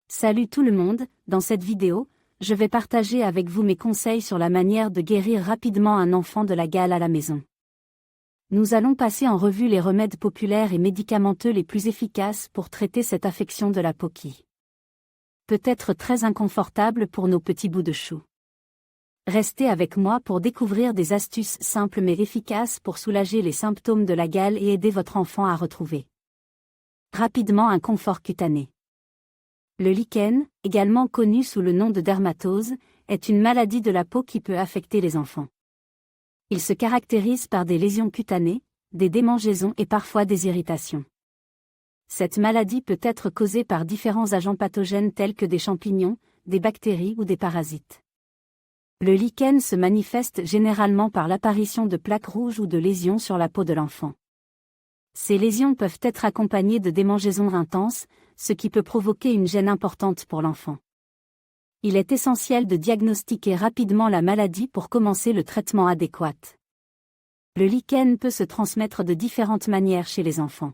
Salut tout le monde, dans cette vidéo, je vais partager avec vous mes conseils sur la manière de guérir rapidement un enfant de la gale à la maison. Nous allons passer en revue les remèdes populaires et médicamenteux les plus efficaces pour traiter cette affection de la peau qui peut être très inconfortable pour nos petits bouts de chou. Restez avec moi pour découvrir des astuces simples mais efficaces pour soulager les symptômes de la gale et aider votre enfant à retrouver rapidement un confort cutané. Le lichen, également connu sous le nom de dermatose, est une maladie de la peau qui peut affecter les enfants. Il se caractérise par des lésions cutanées, des démangeaisons et parfois des irritations. Cette maladie peut être causée par différents agents pathogènes tels que des champignons, des bactéries ou des parasites. Le lichen se manifeste généralement par l'apparition de plaques rouges ou de lésions sur la peau de l'enfant. Ces lésions peuvent être accompagnées de démangeaisons intenses, ce qui peut provoquer une gêne importante pour l'enfant. Il est essentiel de diagnostiquer rapidement la maladie pour commencer le traitement adéquat. Le lichen peut se transmettre de différentes manières chez les enfants.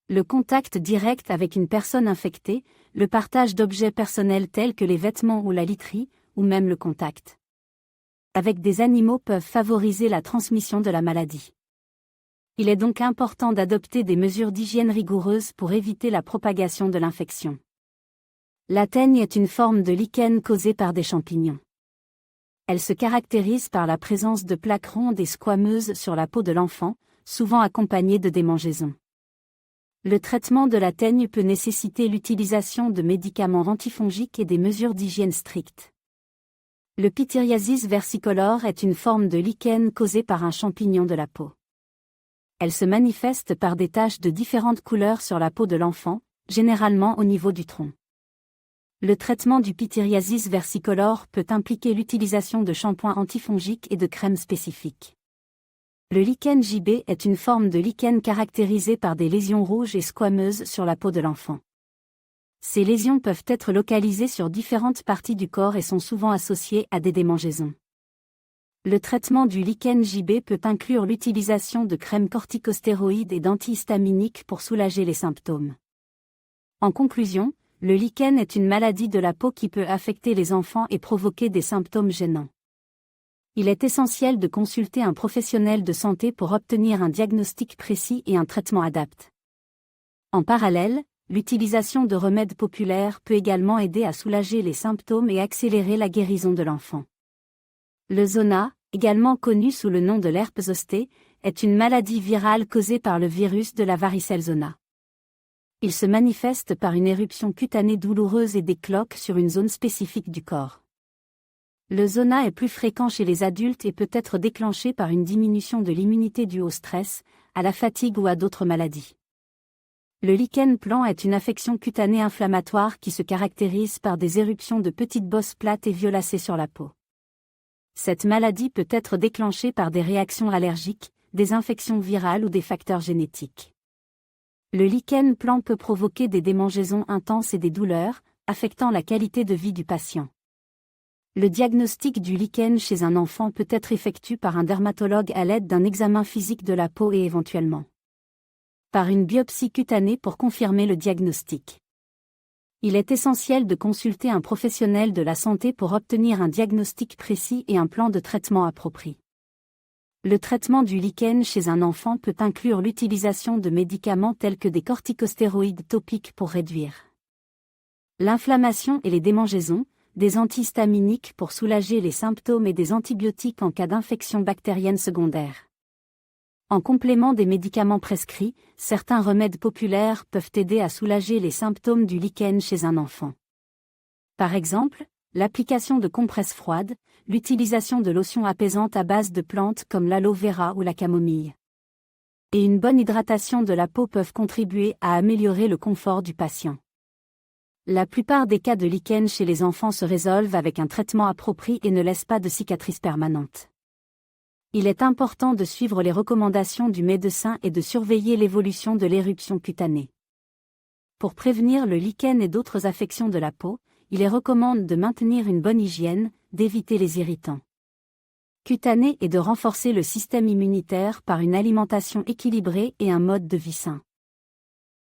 Le contact direct avec une personne infectée, le partage d'objets personnels tels que les vêtements ou la literie, ou même le contact avec des animaux peuvent favoriser la transmission de la maladie. Il est donc important d'adopter des mesures d'hygiène rigoureuses pour éviter la propagation de l'infection. La teigne est une forme de lichen causée par des champignons. Elle se caractérise par la présence de plaques rondes et squameuses sur la peau de l'enfant, souvent accompagnées de démangeaisons. Le traitement de la teigne peut nécessiter l'utilisation de médicaments antifongiques et des mesures d'hygiène strictes. Le pityriasis versicolore est une forme de lichen causée par un champignon de la peau. Elle se manifeste par des taches de différentes couleurs sur la peau de l'enfant, généralement au niveau du tronc. Le traitement du pityriasis versicolore peut impliquer l'utilisation de shampoings antifongiques et de crèmes spécifiques. Le lichen JB est une forme de lichen caractérisée par des lésions rouges et squameuses sur la peau de l'enfant. Ces lésions peuvent être localisées sur différentes parties du corps et sont souvent associées à des démangeaisons. Le traitement du lichen JB peut inclure l'utilisation de crèmes corticostéroïdes et d'antihistaminiques pour soulager les symptômes. En conclusion, le lichen est une maladie de la peau qui peut affecter les enfants et provoquer des symptômes gênants. Il est essentiel de consulter un professionnel de santé pour obtenir un diagnostic précis et un traitement adapté. En parallèle, l'utilisation de remèdes populaires peut également aider à soulager les symptômes et accélérer la guérison de l'enfant. Le zona, également connu sous le nom de l'herpes zoster, est une maladie virale causée par le virus de la varicelle zona. Il se manifeste par une éruption cutanée douloureuse et des cloques sur une zone spécifique du corps. Le zona est plus fréquent chez les adultes et peut être déclenché par une diminution de l'immunité due au stress, à la fatigue ou à d'autres maladies. Le lichen plan est une affection cutanée inflammatoire qui se caractérise par des éruptions de petites bosses plates et violacées sur la peau. Cette maladie peut être déclenchée par des réactions allergiques, des infections virales ou des facteurs génétiques. Le lichen plan peut provoquer des démangeaisons intenses et des douleurs, affectant la qualité de vie du patient. Le diagnostic du lichen chez un enfant peut être effectué par un dermatologue à l'aide d'un examen physique de la peau et éventuellement par une biopsie cutanée pour confirmer le diagnostic. Il est essentiel de consulter un professionnel de la santé pour obtenir un diagnostic précis et un plan de traitement approprié. Le traitement du lichen chez un enfant peut inclure l'utilisation de médicaments tels que des corticostéroïdes topiques pour réduire l'inflammation et les démangeaisons, des antihistaminiques pour soulager les symptômes et des antibiotiques en cas d'infection bactérienne secondaire. En complément des médicaments prescrits, certains remèdes populaires peuvent aider à soulager les symptômes du lichen chez un enfant. Par exemple, l'application de compresses froides, l'utilisation de lotions apaisantes à base de plantes comme l'aloe vera ou la camomille. Et une bonne hydratation de la peau peuvent contribuer à améliorer le confort du patient. La plupart des cas de lichen chez les enfants se résolvent avec un traitement approprié et ne laissent pas de cicatrices permanentes. Il est important de suivre les recommandations du médecin et de surveiller l'évolution de l'éruption cutanée. Pour prévenir le lichen et d'autres affections de la peau, il est recommandé de maintenir une bonne hygiène, d'éviter les irritants cutanés et de renforcer le système immunitaire par une alimentation équilibrée et un mode de vie sain.